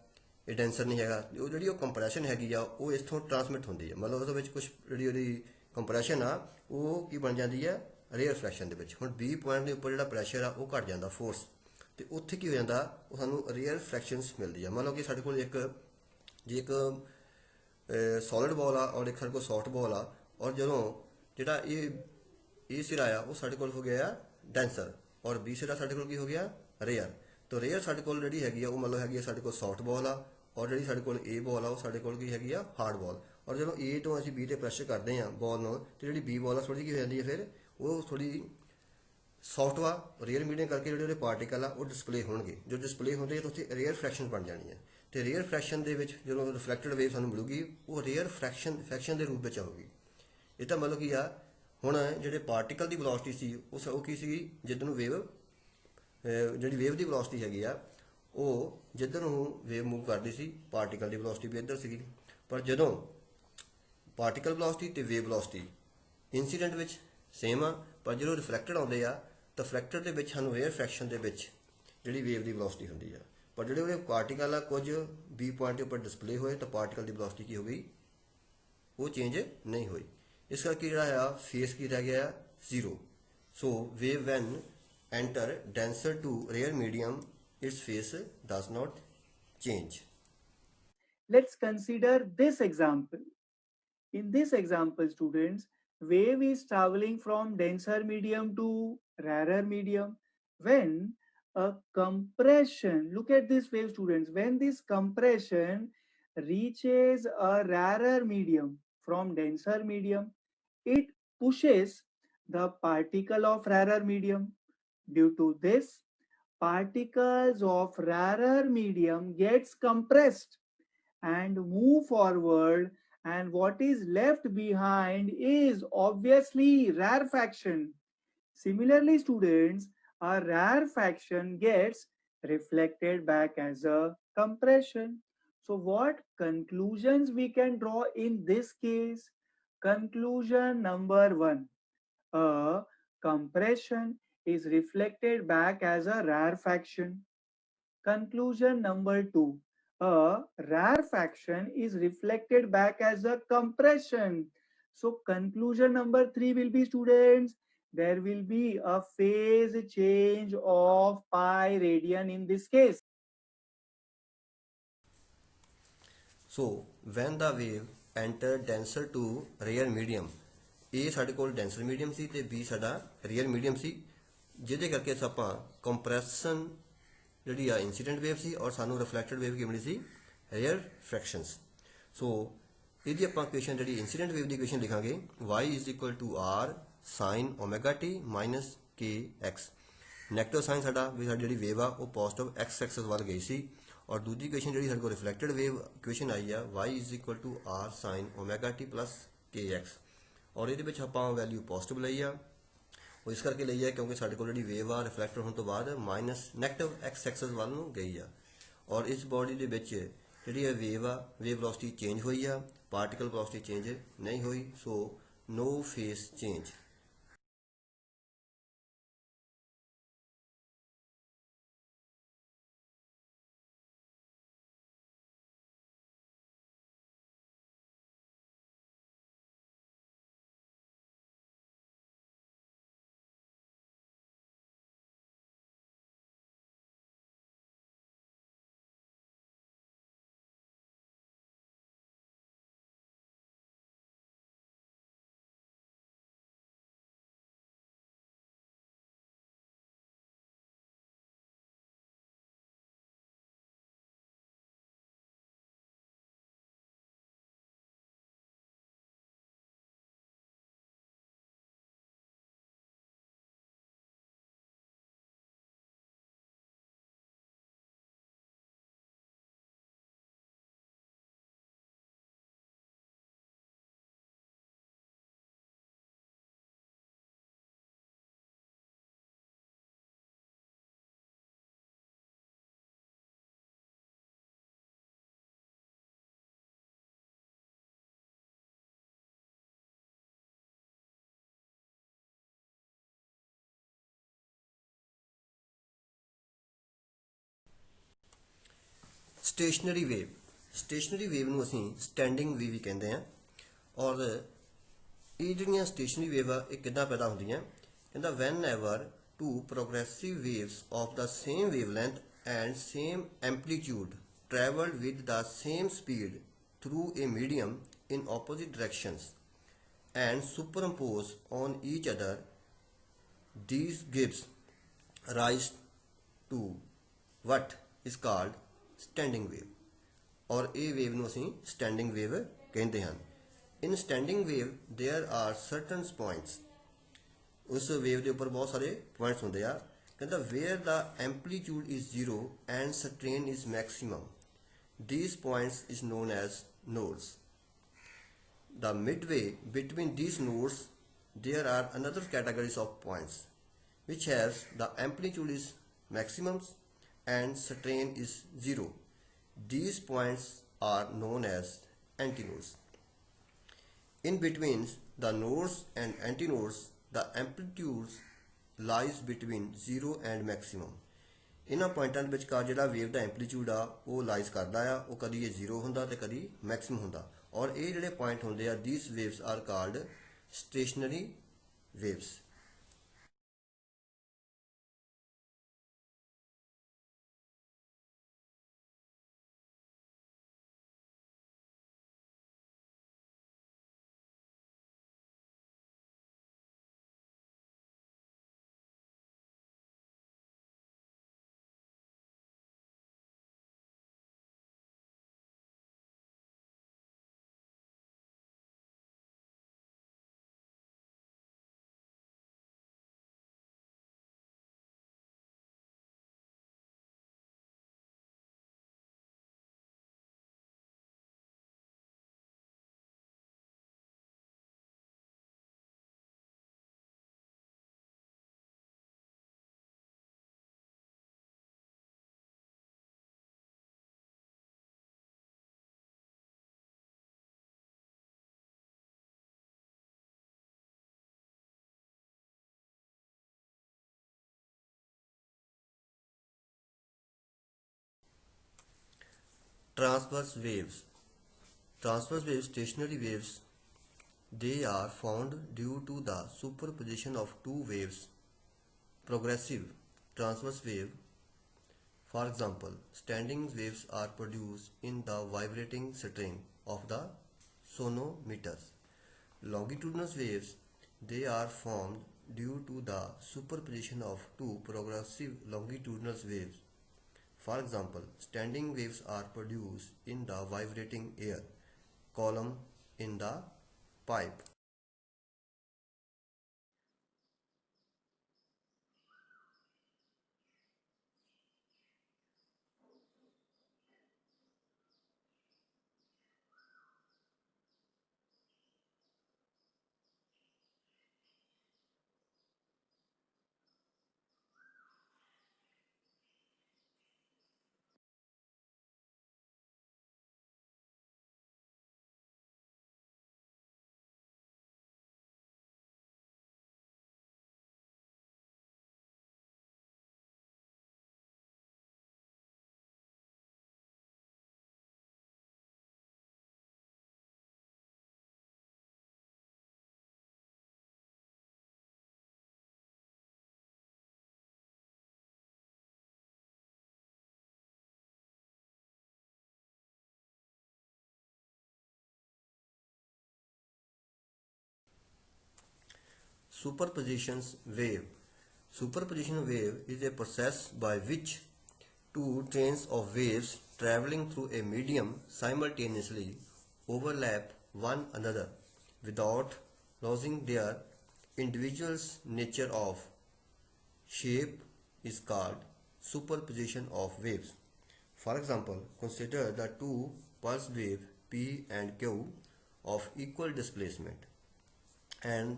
ਇਹ ਡੈਂਸਰ ਨਹੀਂ ਹੈਗਾ, ਉਹ ਜਿਹੜੀ ਉਹ ਕੰਪਰੈਸ਼ਨ ਹੈਗੀ ਆ ਉਹ ਇੱਥੋਂ ਟਰਾਂਸਮਿਟ ਹੁੰਦੀ ਹੈ, ਮਤਲਬ ਉਹਦੇ ਵਿੱਚ ਕੁਝ ਜਿਹੜੀ ਉਹਦੀ ਕੰਪਰੈਸ਼ਨ ਆ ਉਹ ਕੀ ਬਣ ਜਾਂਦੀ ਹੈ ਰੇਅਰ ਫ੍ਰੈਕਸ਼ਨ ਦੇ ਵਿੱਚ. ਹੁਣ B ਪੁਆਇੰਟ ਦੇ ਉੱਪਰ ਜਿਹੜਾ ਪ੍ਰੈਸ਼ਰ ਆ ਉਹ ਘਟ ਜਾਂਦਾ ਫੋਰਸ, ਤੇ ਉੱਥੇ ਕੀ ਹੋ ਜਾਂਦਾ ਉਹ ਸਾਨੂੰ ਰੇਅਰ ਫ੍ਰੈਕਸ਼ਨਸ ਮਿਲਦੀ ਆ. ਮਤਲਬ ਕਿ ਸਾਡੇ ਕੋਲ ਇੱਕ ਸੋਲਿਡ ਬਾਲ ਆ ਔਰ ਇੱਕ ਸਾਡੇ ਕੋਲ ਸੌਫਟ ਬਾਲ ਆ, ਔਰ ਜਦੋਂ ਜਿਹੜਾ ਇਹ ਸਿਰਾ ਆ ਉਹ ਸਾਡੇ ਕੋਲ ਹੋ ਗਿਆ ਡੈਂਸਰ, ਔਰ B ਸਿਰਾ ਸਾਡੇ ਕੋਲ ਕੀ ਹੋ ਗਿਆ ਰੇਅਰ. ਤਾਂ ਰੇਅਰ ਸਾਡੇ ਕੋਲ ਜਿਹੜੀ ਹੈਗੀ ਆ ਉਹ ਮਤਲਬ ਹੈਗੀ ਆ ਸਾਡੇ ਕੋਲ ਸੌਫਟ ਬਾਲ ਆ, ਔਰ ਜਿਹੜੀ ਸਾਡੇ ਕੋਲ A ਬਾਲ ਆ ਉਹ ਸਾਡੇ ਕੋਲ ਕੀ ਹੈਗੀ ਆ ਹਾਰਡ ਬਾਲ. ਔਰ ਜਦੋਂ A ਤੋਂ ਅਸੀਂ B ਤੇ ਪ੍ਰੈਸ਼ਰ ਕਰਦੇ ਹਾਂ ਬਾਲ ਨੂੰ, ਤੇ ਜਿਹੜੀ B ਬਾਲ ਆ ਥੋੜੀ ਕੀ ਹੋ ਜਾਂਦੀ ਹੈ ਫਿਰ ਉਹ ਥੋੜੀ ਸੌਫਟ ਵਾ, ਰੇਅਰ ਮੀਡੀਅਮ ਕਰਕੇ ਜਿਹੜੇ ਉਹਦੇ ਪਾਰਟੀਕਲ ਆ ਉਹ ਡਿਸਪਲੇ ਹੋਣਗੇ. ਜੋ ਡਿਸਪਲੇ ਹੁੰਦੇ ਤਾਂ ਉੱਥੇ ਰੇਅਰ ਫ੍ਰੈਕਸ਼ਨ ਬਣ ਜਾਣੀ ਹੈ, ਤੇ ਰੇਅਰ ਫ੍ਰੈਕਸ਼ਨ ਦੇ ਵਿੱਚ ਜਦੋਂ ਰਿਫਲੈਕਟਡ ਵੇਵ ਸਾਨੂੰ ਮਿਲੂਗੀ ਉਹ ਰੇਅਰ ਫ੍ਰੈਕਸ਼ਨ ਦੇ ਰੂਪ ਵਿੱਚ ਆਊਗੀ. ਇਹ ਤਾਂ ਮਤਲਬ ਕੀ ਆ ਹੁਣ ਜਿਹੜੇ ਪਾਰਟੀਕਲ ਦੀ ਵੈਲੋਸਿਟੀ ਸੀ ਉਹ ਕੀ ਸੀਗੀ, ਜਿੱਧਰ ਨੂੰ ਵੇਵ ਜਿਹੜੀ ਵੇਵ ਦੀ ਵੈਲੋਸਿਟੀ ਹੈਗੀ ਆ ਉਹ ਜਿੱਧਰ ਨੂੰ ਵੇਵ ਮੂਵ ਕਰਦੀ ਸੀ ਪਾਰਟੀਕਲ ਦੀ ਵੈਲੋਸਿਟੀ ਵੀ ਇੱਧਰ ਸੀਗੀ। ਪਰ ਜਦੋਂ ਪਾਰਟੀਕਲ ਵੈਲੋਸਿਟੀ ਤੇ ਵੇਵ ਵੈਲੋਸਿਟੀ ਇਨਸੀਡੈਂਟ ਵਿੱਚ ਸੇਮ ਆ, ਪਰ ਜਦੋਂ ਰਿਫਲੈਕਟਡ ਆਉਂਦੇ ਆ ਤਾਂ ਰਿਫਲੈਕਟਡ ਦੇ ਵਿੱਚ ਸਾਨੂੰ ਏਅਰ ਫ੍ਰੈਕਸ਼ਨ ਦੇ ਵਿੱਚ ਜਿਹੜੀ ਵੇਵ ਦੀ ਵੈਲੋਸਿਟੀ ਹੁੰਦੀ ਆ। ਪਰ ਜਿਹੜੇ ਉਹਦੇ ਪਾਰਟੀਕਲ ਆ ਕੁਝ ਬੀ ਪੁਆਇੰਟ ਦੇ ਉੱਪਰ ਡਿਸਪਲੇ ਹੋਏ ਤਾਂ ਪਾਰਟੀਕਲ ਦੀ ਵੈਲੋਸਿਟੀ ਕੀ ਹੋ ਗਈ, ਉਹ ਚੇਂਜ ਨਹੀਂ ਹੋਈ। ਇਸ ਕਰਕੇ ਜਿਹੜਾ ਆ ਫੇਸ ਕੀ ਰਹਿ ਗਿਆ, zero. So wave when enter denser to rare medium, its phase does not change. Let's consider this example. In this example, students, wave is traveling from denser medium to rarer medium. When a compression, look at this wave, students, when this compression reaches a rarer medium from denser medium, it pushes the particle of rarer medium. Due to this, particles of rarer medium gets compressed and move forward, and what is left behind is obviously rarefaction. Similarly, students, a rarefaction gets reflected back as a compression. So what conclusions we can draw in this case? Conclusion number 1, a compression is reflected back as a rarefaction. Conclusion number 2, a rarefaction is reflected back as a compression. So conclusion number 3 will be, students, there will be a phase change of pi radian in this case. So when the wave enter denser to rare medium, A ਸਾਡੇ ਕੋਲ denser medium ਸੀ ਤੇ B ਸਾਡਾ real medium ਸੀ, ਜਿਹਦੇ ਕਰਕੇ ਆਪਾਂ compression ਜਿਹੜੀ ਆ incident wave ਸੀ ਔਰ ਸਾਨੂੰ ਰਿਫਲੈਕਟਡ ਵੇਵ ਕੀ ਮਿਲੀ ਸੀ, ਰੀਅਰ ਫ੍ਰੈਕਸ਼ਨਸ। ਸੋ ਇਹਦੀ ਆਪਾਂ ਇਕੁਏਸ਼ਨ ਜਿਹੜੀ ਇਨਸੀਡੈਂਟ ਵੇਵ ਦੀ ਇਕੁਏਸ਼ਨ ਲਿਖਾਂਗੇ y r sin omega t minus kx। Negative sign ਸਾਡਾ ਵੀ ਸਾਡੀ ਜਿਹੜੀ ਵੇਵ ਆ ਉਹ ਪੋਜ਼ਿਟਿਵ x ਐਕਸਿਸ ਵੱਲ ਗਈ ਸੀ, ਔਰ ਦੂਜੀ ਇਕੁਏਸ਼ਨ ਜਿਹੜੀ ਸਾਡੇ ਕੋਲ ਰਿਫਲੈਕਟਡ ਵੇਵ ਇਕੁਏਸ਼ਨ ਆਈ ਆ y r sin omega t plus kx, ਔਰ ਇਹਦੇ ਵਿੱਚ ਆਪਾਂ ਵੈਲਿਊ ਪੋਜ਼ਿਟਿਵ ਲਈ ਆ। ਉਹ ਇਸ ਕਰਕੇ ਲਈ ਆ ਕਿਉਂਕਿ ਸਾਡੇ ਕੋਲ ਜਿਹੜੀ ਵੇਵ ਆ ਰਿਫਲੈਕਟ ਹੋਣ ਤੋਂ ਬਾਅਦ ਮਾਈਨਸ ਨੈਗੇਟਿਵ ਐਕਸ ਐਕਸਿਸ ਵੱਲ ਨੂੰ ਗਈ ਆ, ਔਰ ਇਸ ਬੋਡੀ ਦੇ ਵਿੱਚ ਜਿਹੜੀ ਇਹ ਵੇਵ ਆ ਵੇਵ ਵੈਲੋਸਿਟੀ ਚੇਂਜ ਹੋਈ ਆ, ਪਾਰਟੀਕਲ ਵੈਲੋਸਿਟੀ ਚੇਂਜ ਨਹੀਂ ਹੋਈ। ਸੋ ਨੋ ਫੇਸ ਚੇਂਜ। ਸਟੇਸ਼ਨਰੀ ਵੇਵ ਨੂੰ ਅਸੀਂ ਸਟੈਂਡਿੰਗ ਵੇਵ ਵੀ ਕਹਿੰਦੇ ਆ, ਔਰ ਇਹ ਜਿਹੜੀਆਂ ਸਟੇਸ਼ਨਰੀ ਵੇਵ ਆ ਇਹ ਕਿੱਦਾਂ ਪੈਦਾ ਹੁੰਦੀਆਂ, ਕਹਿੰਦਾ whenever two progressive waves of the same wavelength and same amplitude traveled with the same speed through a medium in opposite directions and superimpose on each other, these gives rise to what is called standing wave, और a wave ਨੂੰ ਅਸੀਂ standing wave ਕਹਿੰਦੇ ਹਨ। In standing wave there are certain points, उस wave के ऊपर बहुत सारे पॉइंट्स होंगे आ, कहता where the amplitude is zero and strain is maximum, these points is known as nodes. The midway between these nodes there are another categories of points which has the amplitude is maximum and strain is zero. These points are known as antinodes. In between the nodes and antinodes, the amplitudes lies between 0 and maximum. ਇਹਨਾਂ ਪੁਆਇੰਟਾਂ ਦੇ ਵਿਚਕਾਰ ਜਿਹੜਾ wave ਦਾ amplitude ਆ ਉਹ lies ਕਰਦਾ ਆ, ਉਹ ਕਦੀ ਇਹ 0 ਹੁੰਦਾ ਤੇ ਕਦੀ ਮੈਕਸਿਮਮ ਹੁੰਦਾ। ਔਰ ਇਹ ਜਿਹੜੇ ਪੁਆਇੰਟ ਹੁੰਦੇ ਆ, these waves are called stationary waves. Transverse waves. Transverse waves, stationary waves, they are found due to the superposition of two waves. Progressive transverse wave. For example, standing waves are produced in the vibrating string of the sonometers. Longitudinal waves, they are formed due to the superposition of two progressive longitudinal waves. For example, standing waves are produced in the vibrating air column in the pipe. Superposition wave. Superposition wave is a process by which two trains of waves traveling through a medium simultaneously overlap one another without losing their individual nature of shape is called superposition of waves. For example, consider the two pulse waves P and Q of equal displacement and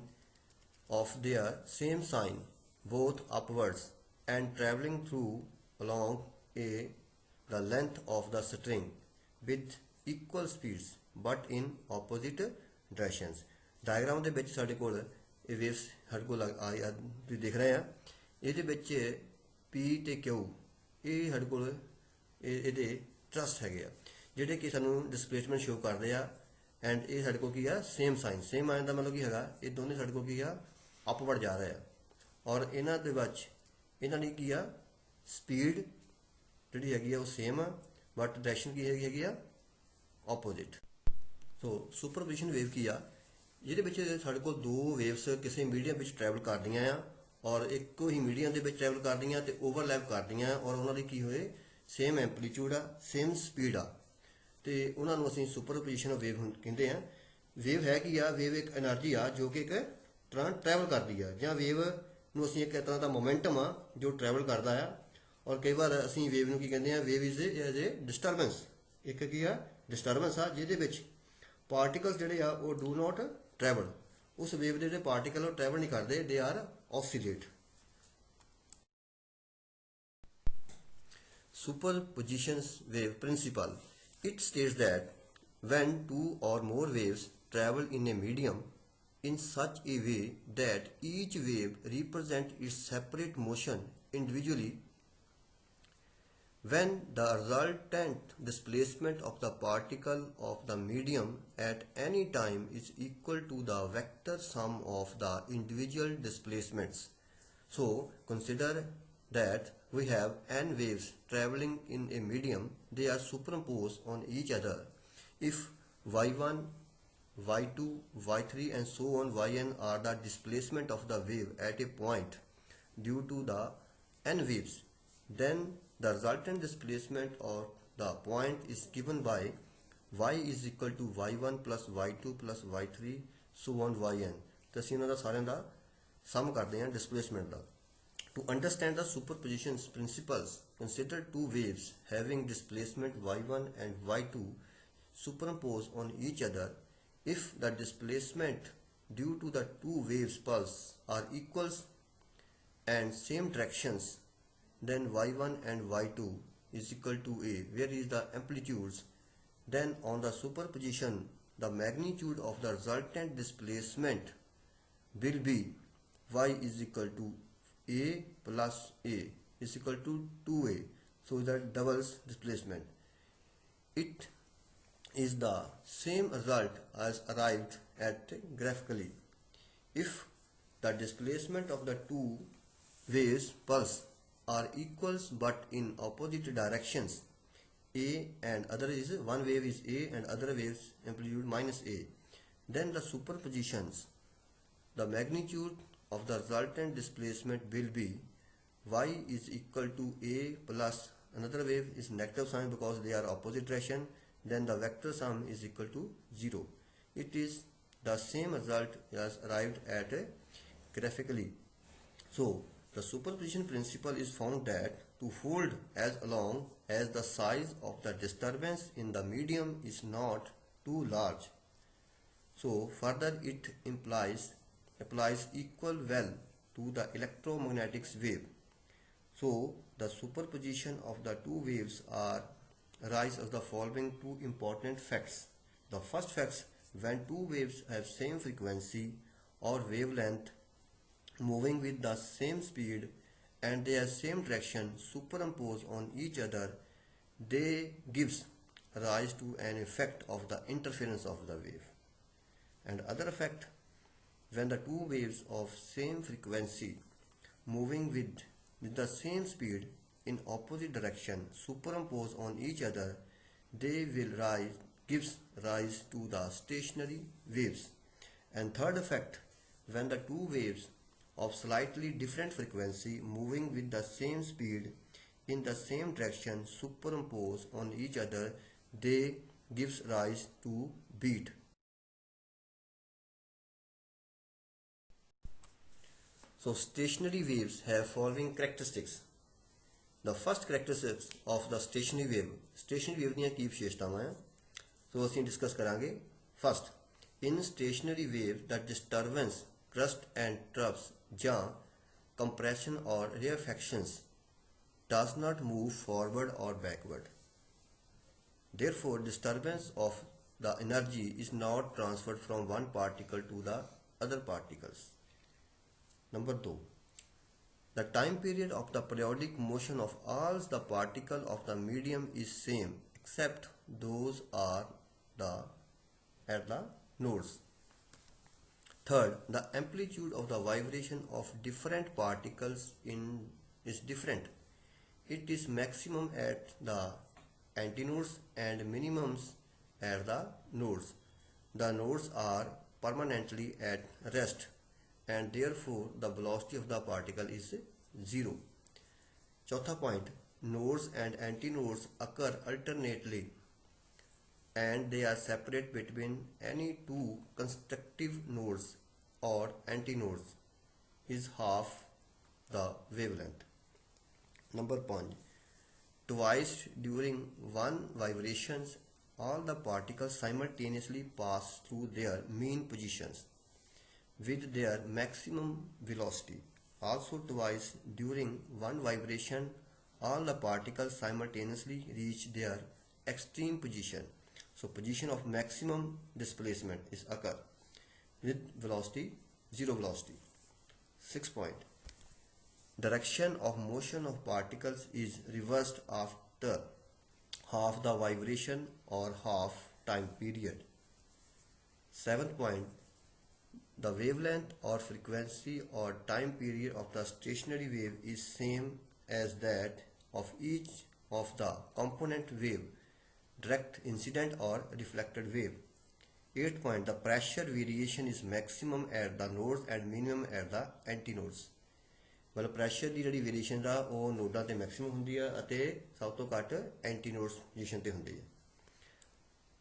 of their same sign, both upwards and traveling through along the length of the string with equal speeds but in opposite directions. Diagram ਦੇ ਵਿੱਚ ਸਾਡੇ ਕੋਲ ਇਹ waves ਸਾਡੇ ਕੋਲ ਤੁਸੀਂ ਦੇਖ ਰਹੇ ਆ, ਇਹਦੇ ਵਿੱਚ P ਤੇ Q ਇਹ ਸਾਡੇ ਕੋਲ ਇਹਦੇ ਟਰਸਟ ਹੈਗੇ ਆ ਜਿਹੜੇ ਕਿ ਸਾਨੂੰ ਡਿਸਪਲੇਸਮੈਂਟ ਸ਼ੋ ਕਰਦੇ ਆ ਐਂਡ ਇਹ ਸਾਡੇ ਕੋਲ ਕੀ ਆ ਸੇਮ ਸਾਈਨ। ਸੇਮ ਆਇਨ ਦਾ ਮਤਲਬ ਕੀ ਹੈਗਾ, ਇਹ ਦੋਨੇ ਸਾਡੇ ਕੋਲ ਕੀ ਆ ਅਪਵਰਡ ਜਾ ਰਹੇ ਆ ਔਰ ਇਹਨਾਂ ਦੇ ਵਿੱਚ ਇਹਨਾਂ ਦੀ ਕੀ ਆ ਸਪੀਡ ਜਿਹੜੀ ਹੈਗੀ ਆ ਉਹ ਸੇਮ ਆ ਬਟ ਡਾਇਰੈਕਸ਼ਨ ਕੀ ਹੈਗੀ ਆ ਆਪੋਜ਼ਿਟ। ਸੋ ਸੁਪਰਪੋਜੀਸ਼ਨ ਵੇਵ ਕੀ ਆ, ਜਿਹਦੇ ਵਿੱਚ ਸਾਡੇ ਕੋਲ ਦੋ ਵੇਵਸ ਕਿਸੇ ਮੀਡੀਅਮ ਵਿੱਚ ਟਰੈਵਲ ਕਰਦੀਆਂ ਆ ਔਰ ਇੱਕੋ ਹੀ ਮੀਡੀਅਮ ਦੇ ਵਿੱਚ ਟਰੈਵਲ ਕਰਦੀਆਂ ਤੇ ਓਵਰਲੈਪ ਕਰਦੀਆਂ ਔਰ ਉਹਨਾਂ ਦੀ ਕੀ ਹੋਏ ਸੇਮ ਐਂਪਲੀਟਿਊਡ ਆ ਸੇਮ ਸਪੀਡ ਆ ਤੇ ਉਹਨਾਂ ਨੂੰ ਅਸੀਂ ਸੁਪਰਪੋਜੀਸ਼ਨ ਵੇਵ ਕਹਿੰਦੇ ਆ। ਵੇਵ ਹੈ ਕੀ ਆ, ਵੇਵ ਇੱਕ એનર્ਜੀ ਆ ਜੋ ਕਿ ਇੱਕ ਤਰ੍ਹਾਂ ਟਰੈਵਲ ਕਰਦੀ ਆ ਜਾਂ ਵੇਵ ਨੂੰ ਅਸੀਂ ਇੱਕ ਤਰ੍ਹਾਂ ਦਾ ਮੋਮੈਂਟਮ ਆ ਜੋ ਟਰੈਵਲ ਕਰਦਾ ਆ ਔਰ ਕਈ ਵਾਰ ਅਸੀਂ ਵੇਵ ਨੂੰ ਕੀ ਕਹਿੰਦੇ ਆ, ਵੇਵ ਇਜ਼ ਏ ਡਿਸਟਰਬੈਂਸ। ਇੱਕ ਕੀ ਆ ਡਿਸਟਰਬੈਂਸ ਆ ਜਿਹਦੇ ਵਿੱਚ ਪਾਰਟੀਕਲਸ ਜਿਹੜੇ ਆ ਉਹ ਡੂ ਨਾਟ ਟਰੈਵਲ, उस वेव के जो पार्टिकल वो ट्रैवल नहीं करते, they are oscillate. Superposition wave principle. It states that when two or more waves travel in a medium in such a way that each wave represents its separate motion individually, when the resultant displacement of the particle of the medium at any time is equal to the vector sum of the individual displacements. So consider that we have n waves traveling in a medium. They are superimposed on each other. If y1, y2, y3 and so on yn are the displacement of the wave at a point due to the n waves, then the resultant displacement of the point is given by y is equal to y1 plus y2 plus y3 so on yn। तो ਅਸੀਂ ਉਹਨਾਂ ਦਾ ਸਾਰਿਆਂ ਦਾ ਸਮ ਕਰਦੇ ਹਾਂ displacement the. To understand the superposition principles, consider two waves having displacement y1 and y2 superimposed on each other. If the displacement due to the two waves pulse are equals and same directions, then y1 and y2 is equal to a, where is the amplitudes. Then on the superposition, the magnitude of the resultant displacement will be y is equal to a plus a is equal to 2a, so that doubles displacement. It is the same result as arrived at graphically. If the displacement of the two waves pulse are equals but in opposite directions, a and other is one wave is a and other waves amplitude minus a, then the superpositions, the magnitude of the resultant displacement will be y is equal to a plus another wave is negative sign because they are opposite direction, then the vector sum is equal to 0. It is the same result as arrived at graphically. So the superposition principle is found that to hold as long as the size of the disturbance in the medium is not too large. So further it applies equal well to the electromagnetic wave. So the superposition of the two waves arise as the following two important facts. The first fact, when two waves have same frequency or wavelength moving with the same speed and they have same direction superimposed on each other, they gives rise to an effect of the interference of the wave. And other effect, when the two waves of same frequency moving with the same speed in opposite direction superimpose on each other, they will gives rise to the stationary waves. And third effect, when the two waves of slightly different frequency moving with the same speed in the same direction superimpose on each other, they gives rise to beat. So stationary waves have following characteristics. The first characteristics of the stationary wave ਦੀਆਂ ਕੀ ਵਿਸ਼ੇਸ਼ਤਾਵਾਂ ਹੈ, ਸੋ ਅਸੀਂ discuss ਕਰਾਂਗੇ। First, in stationary wave the disturbance crust and troughs ਜਾਂ compression or rarefactions does not move forward or backward. Therefore disturbance of the energy is not transferred from one particle to the other particles. Number 2, the time period of the periodic motion of all the particles of the medium is same except those are at the nodes. Third, the amplitude of the vibration of different particles is different. It is maximum at the antinodes and minimums at the nodes. The nodes are permanently at rest and therefore the velocity of the particle is 0. Chotha point, nodes and antinodes occur alternately and they are separate between any two constructive nodes or antinodes is half the wavelength. Number 5, twice during one vibrations all the particles simultaneously pass through their mean positions. with their maximum velocity. Also twice during one vibration, all the particles simultaneously reach their extreme position. So position of maximum displacement is occur with velocity, zero velocity. 6 point. Direction of motion of particles is reversed after half the vibration or half time period. 7th point. The wavelength or frequency or time period of the stationary wave is same as that of each of the component wave, direct, incident or reflected wave. 8th point. The pressure variation is maximum at the nodes and minimum at the antinodes. ਮਤਲਬ pressure ਦੀ ਜਿਹੜੀ variation ਆ ਉਹ ਨੋਡਾਂ ਤੇ maximum ਹੁੰਦੀ ਆ ਅਤੇ ਸਭ ਤੋਂ ਘੱਟ ਐਂਟੀਨੋਡਸ ਪੋਜੀਸ਼ਨ ਤੇ ਹੁੰਦੀ ਹੈ.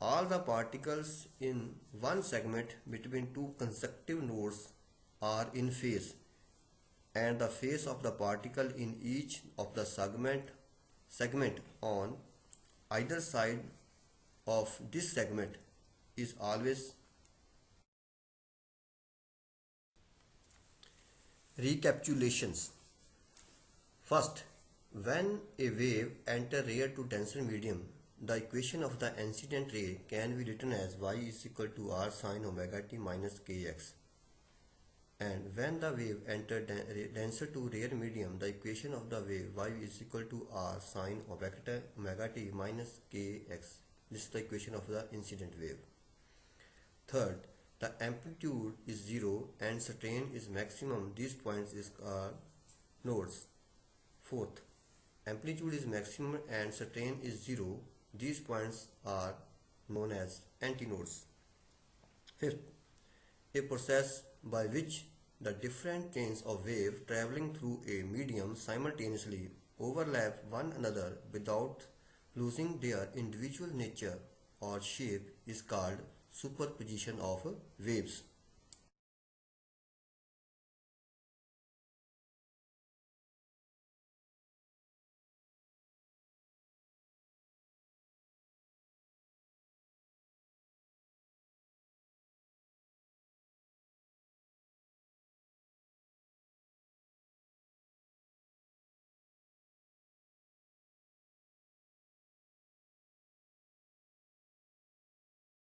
All the particles in one segment between two consecutive nodes are in phase, and the phase of the particle in each of the segment on either side of this segment is always. Recapitulations. First, when a wave enters rare to denser medium, the equation of the incident ray can be written as y is equal to r sin omega t minus kx. And when the wave enters denser to rare medium, the equation of the wave y is equal to r sin omega t minus kx. This is the equation of the incident wave. Third, the amplitude is zero and strain is maximum. These points is nodes. Fourth, amplitude is maximum and strain is zero. These points are known as antinodes. Fifth, a process by which the different chains of wave traveling through a medium simultaneously overlap one another without losing their individual nature or shape is called superposition of waves.